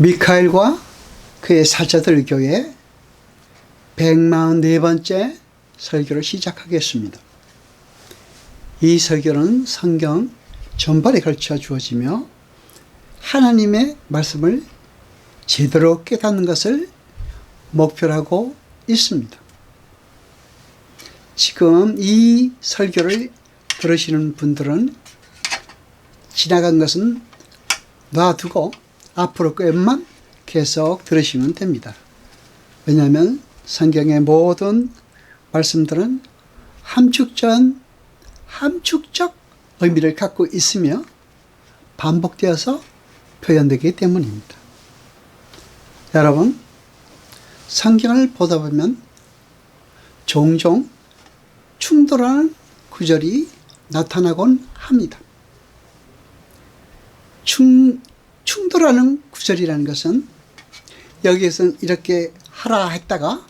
미카엘과 그의 살자들 교회 144번째 설교를 시작하겠습니다. 이 설교는 성경 전반에 걸쳐 주어지며 하나님의 말씀을 제대로 깨닫는 것을 목표로 하고 있습니다. 지금 이 설교를 들으시는 분들은 지나간 것은 놔두고 앞으로 것만 계속 들으시면 됩니다. 왜냐하면 성경의 모든 말씀들은 함축적 의미를 갖고 있으며 반복되어서 표현되기 때문입니다. 여러분, 성경을 보다 보면 종종 충돌하는 구절이 나타나곤 합니다. 충돌하는 구절이라는 것은 여기에서는 이렇게 하라 했다가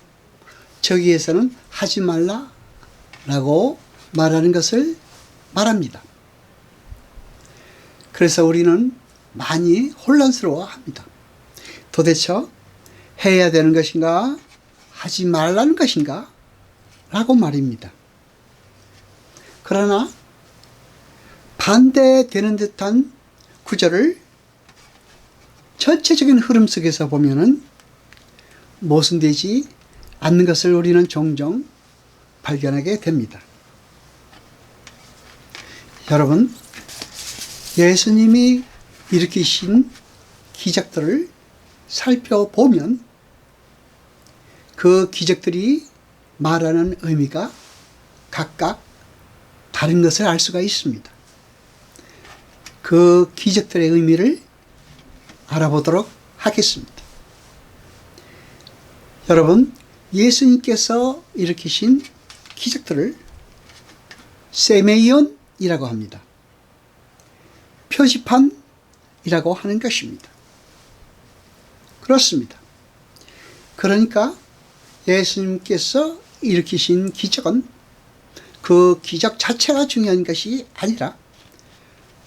저기에서는 하지 말라라고 말하는 것을 말합니다. 그래서 우리는 많이 혼란스러워합니다. 도대체 해야 되는 것인가 하지 말라는 것인가 라고 말입니다. 그러나 반대되는 듯한 구절을 전체적인 흐름 속에서 보면은 모순되지 않는 것을 우리는 종종 발견하게 됩니다. 여러분, 예수님이 일으키신 기적들을 살펴보면 그 기적들이 말하는 의미가 각각 다른 것을 알 수가 있습니다. 그 기적들의 의미를 알아보도록 하겠습니다. 여러분, 예수님께서 일으키신 기적들을 세메이온이라고 합니다. 표지판이라고 하는 것입니다. 그렇습니다. 그러니까 예수님께서 일으키신 기적은 그 기적 자체가 중요한 것이 아니라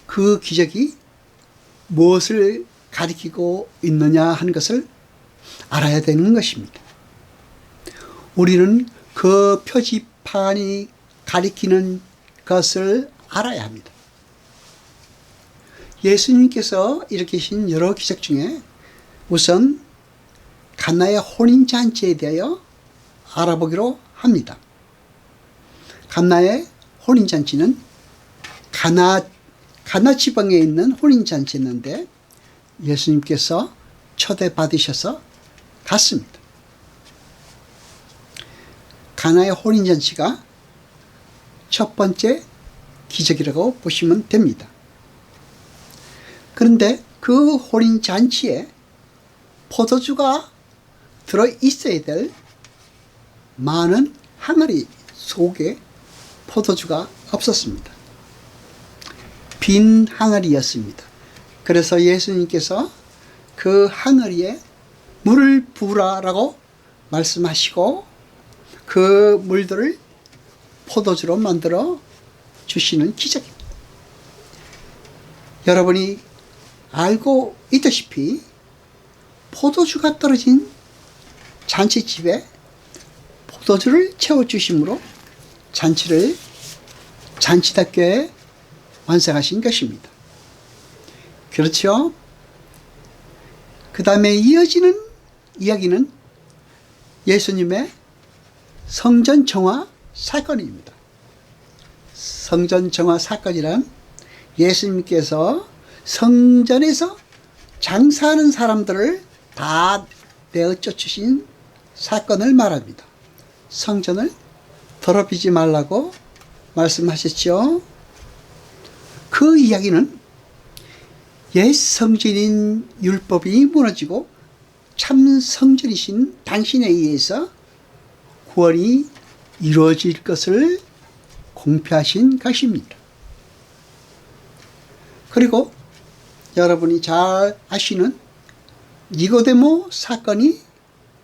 그 기적이 무엇을 가리키고 있느냐 하는 것을 알아야 되는 것입니다. 우리는 그 표지판이 가리키는 것을 알아야 합니다. 예수님께서 일으키신 여러 기적 중에 우선 가나의 혼인잔치에 대하여 알아보기로 합니다. 가나의 혼인잔치는 가나 지방에 있는 혼인잔치였는데 예수님께서 초대받으셔서 갔습니다. 가나의 혼인잔치가 첫 번째 기적이라고 보시면 됩니다. 그런데 그 혼인잔치에 포도주가 들어있어야 될 많은 항아리 속에 포도주가 없었습니다. 빈 항아리였습니다. 그래서 예수님께서 그 항아리에 물을 부으라라고 말씀하시고 그 물들을 포도주로 만들어 주시는 기적입니다. 여러분이 알고 있다시피 포도주가 떨어진 잔치집에 포도주를 채워주심으로 잔치를 잔치답게 완성하신 것입니다. 그렇죠? 그 다음에 이어지는 이야기는 예수님의 성전 정화 사건입니다. 성전 정화 사건이란 예수님께서 성전에서 장사하는 사람들을 다 내어 쫓으신 사건을 말합니다. 성전을 더럽히지 말라고 말씀하셨죠. 그 이야기는 옛 성전인 율법이 무너지고 참 성전이신 당신에 의해서 구원이 이루어질 것을 공표하신 것입니다. 그리고 여러분이 잘 아시는 니고데모 사건이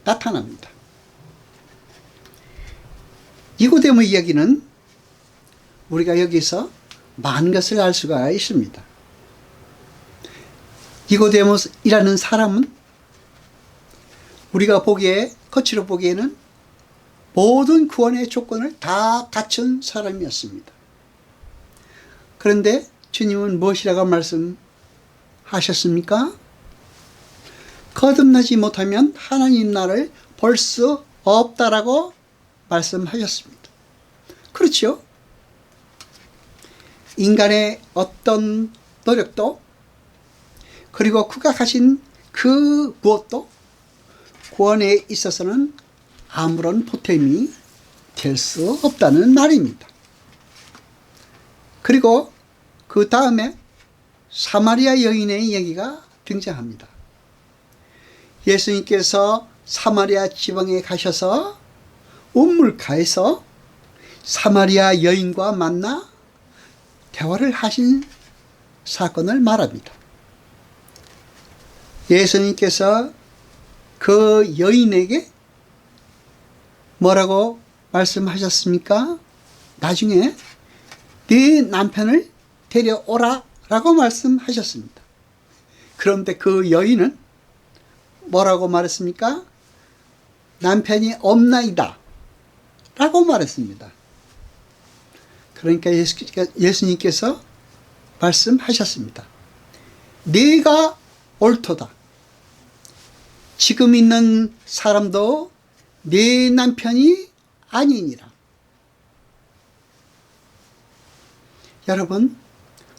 나타납니다. 니고데모 이야기는 우리가 여기서 많은 것을 알 수가 있습니다. 니고데모스이라는 사람은 우리가 보기에, 거칠어 보기에는 모든 구원의 조건을 다 갖춘 사람이었습니다. 그런데 주님은 무엇이라고 말씀하셨습니까? 거듭나지 못하면 하나님 나라를 볼 수 없다라고 말씀하셨습니다. 그렇죠? 인간의 어떤 노력도, 그리고 그가 가진 그 무엇도 구원에 있어서는 아무런 보탬이 될 수 없다는 말입니다. 그리고 그 다음에 사마리아 여인의 얘기가 등장합니다. 예수님께서 사마리아 지방에 가셔서 우물가에서 사마리아 여인과 만나 대화를 하신 사건을 말합니다. 예수님께서 그 여인에게 뭐라고 말씀하셨습니까? 나중에 네 남편을 데려오라 라고 말씀하셨습니다. 그런데 그 여인은 뭐라고 말했습니까? 남편이 없나이다 라고 말했습니다. 그러니까 예수님께서 말씀하셨습니다. 네가 옳도다. 지금 있는 사람도 네 남편이 아니니라. 여러분,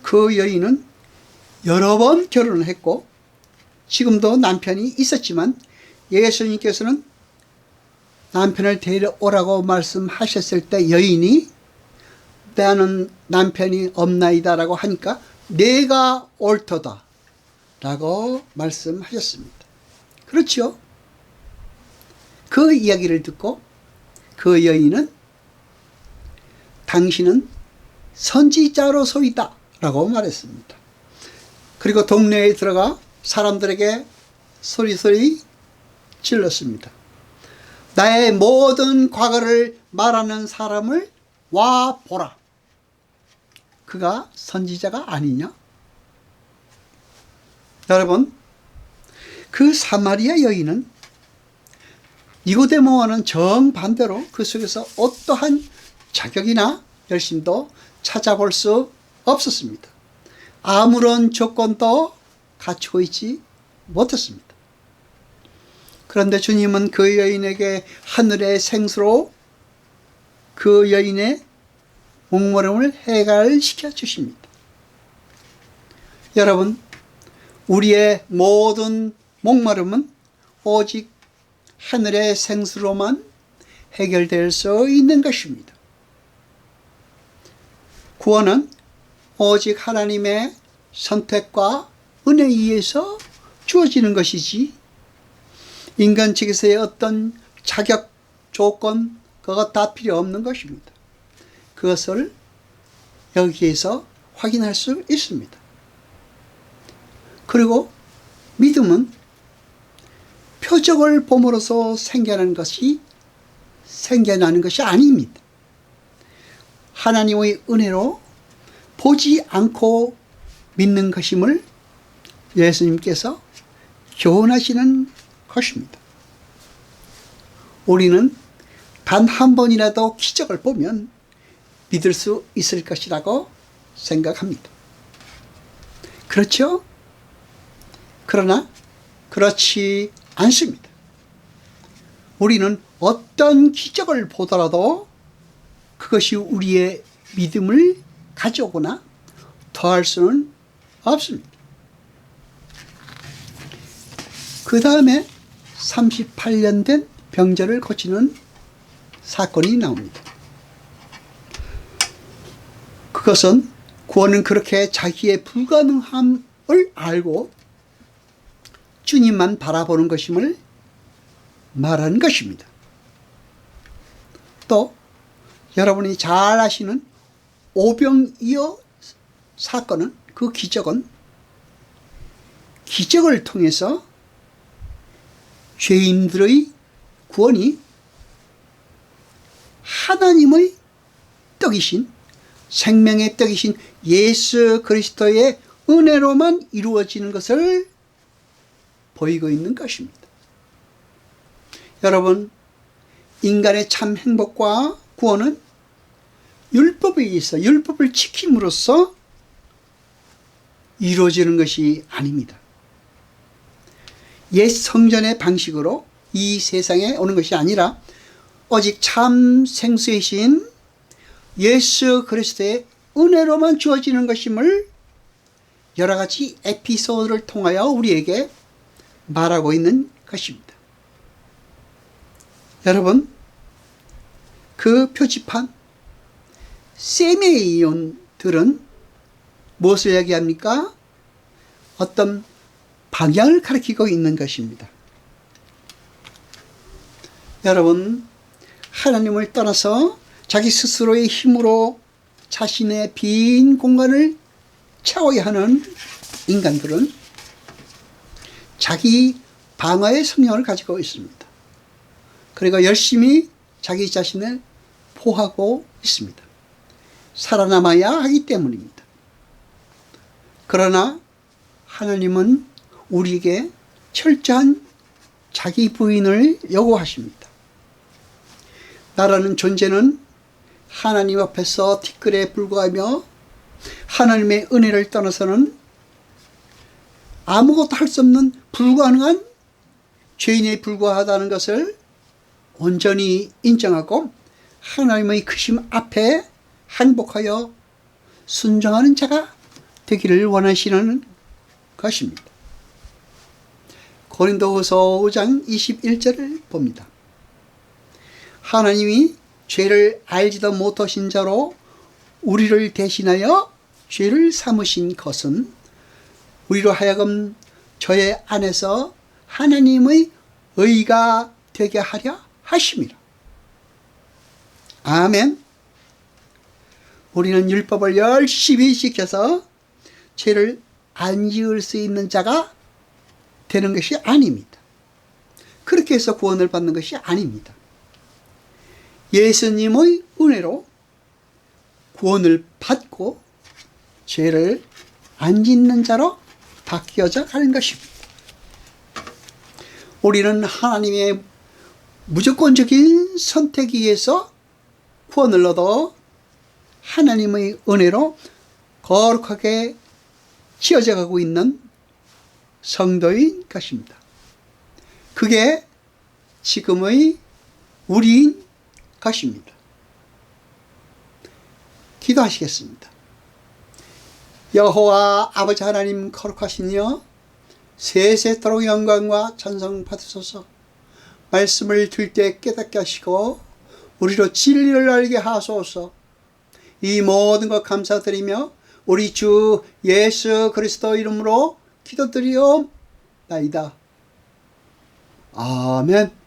그 여인은 여러 번 결혼을 했고 지금도 남편이 있었지만 예수님께서는 남편을 데려오라고 말씀하셨을 때 여인이 나는 남편이 없나이다 라고 하니까 내가 옳도다 라고 말씀하셨습니다. 그렇죠? 그 이야기를 듣고 그 여인은 당신은 선지자로소이다 라고 말했습니다. 그리고 동네에 들어가 사람들에게 소리소리 질렀습니다. 나의 모든 과거를 말하는 사람을 와 보라. 그가 선지자가 아니냐? 여러분, 그 사마리아 여인은 니고데모와는 정반대로 그 속에서 어떠한 자격이나 열심도 찾아볼 수 없었습니다. 아무런 조건도 갖추고 있지 못했습니다. 그런데 주님은 그 여인에게 하늘의 생수로 그 여인의 목마름을 해결시켜 주십니다. 여러분, 우리의 모든 목마름은 오직 하늘의 생수로만 해결될 수 있는 것입니다. 구원은 오직 하나님의 선택과 은혜에 의해서 주어지는 것이지 인간 측에서의 어떤 자격, 조건 그것 다 필요 없는 것입니다. 그것을 여기에서 확인할 수 있습니다. 그리고 믿음은 표적을 봄으로써 생겨나는 것이 아닙니다. 하나님의 은혜로 보지 않고 믿는 것임을 예수님께서 교훈하시는 것입니다. 우리는 단 한 번이라도 기적을 보면 믿을 수 있을 것이라고 생각합니다. 그렇죠? 그러나 그렇지 않습니다. 우리는 어떤 기적을 보더라도 그것이 우리의 믿음을 가져오거나 더할 수는 없습니다. 그 다음에 38년 된 병자를 고치는 사건이 나옵니다. 그것은 구원은 그렇게 자기의 불가능함을 알고 주님만 바라보는 것임을 말하는 것입니다. 또 여러분이 잘 아시는 오병이어 사건은, 그 기적은 기적을 통해서 죄인들의 구원이 하나님의 떡이신, 생명의 떡이신 예수 그리스도의 은혜로만 이루어지는 것을 보이고 있는 것입니다. 여러분, 인간의 참 행복과 구원은 율법에 의해서 율법을 지킴으로써 이루어지는 것이 아닙니다. 옛 성전의 방식으로 이 세상에 오는 것이 아니라 오직 참 생수이신 예수 그리스도의 은혜로만 주어지는 것임을 여러 가지 에피소드를 통하여 우리에게 말하고 있는 것입니다. 여러분, 그 표지판 세미온들은 무엇을 이야기합니까? 어떤 방향을 가리키고 있는 것입니다. 여러분, 하나님을 떠나서 자기 스스로의 힘으로 자신의 빈 공간을 채워야 하는 인간들은 자기 방어의 성향을 가지고 있습니다. 그리고 열심히 자기 자신을 보호하고 있습니다. 살아남아야 하기 때문입니다. 그러나 하나님은 우리에게 철저한 자기 부인을 요구하십니다. 나라는 존재는 하나님 앞에서 티끌에 불과하며 하나님의 은혜를 떠나서는 아무것도 할 수 없는 불가능한 죄인에 불과하다는 것을 온전히 인정하고 하나님의 크심 앞에 항복하여 순종하는 자가 되기를 원하시는 것입니다. 고린도후서 5장 21절을 봅니다. 하나님이 죄를 알지도 못하신 자로 우리를 대신하여 죄를 삼으신 것은 우리로 하여금 저의 안에서 하나님의 의가 되게 하려 하심이라. 아멘. 우리는 율법을 열심히 지켜서 죄를 안 지을 수 있는 자가 되는 것이 아닙니다. 그렇게 해서 구원을 받는 것이 아닙니다. 예수님의 은혜로 구원을 받고 죄를 안 짓는 자로 바뀌어져 가는 것입니다. 우리는 하나님의 무조건적인 선택에 의해서 구원을 얻어 하나님의 은혜로 거룩하게 지어져 가고 있는 성도인 것입니다. 그게 지금의 우리인 것입니다. 기도하시겠습니다. 여호와 아버지 하나님 거룩하시니여 세세토록 영광과 찬송 받으소서. 말씀을 들 때 깨닫게 하시고 우리로 진리를 알게 하소서. 이 모든 것 감사드리며 우리 주 예수 그리스도 이름으로 기도드리옵나이다. 아멘.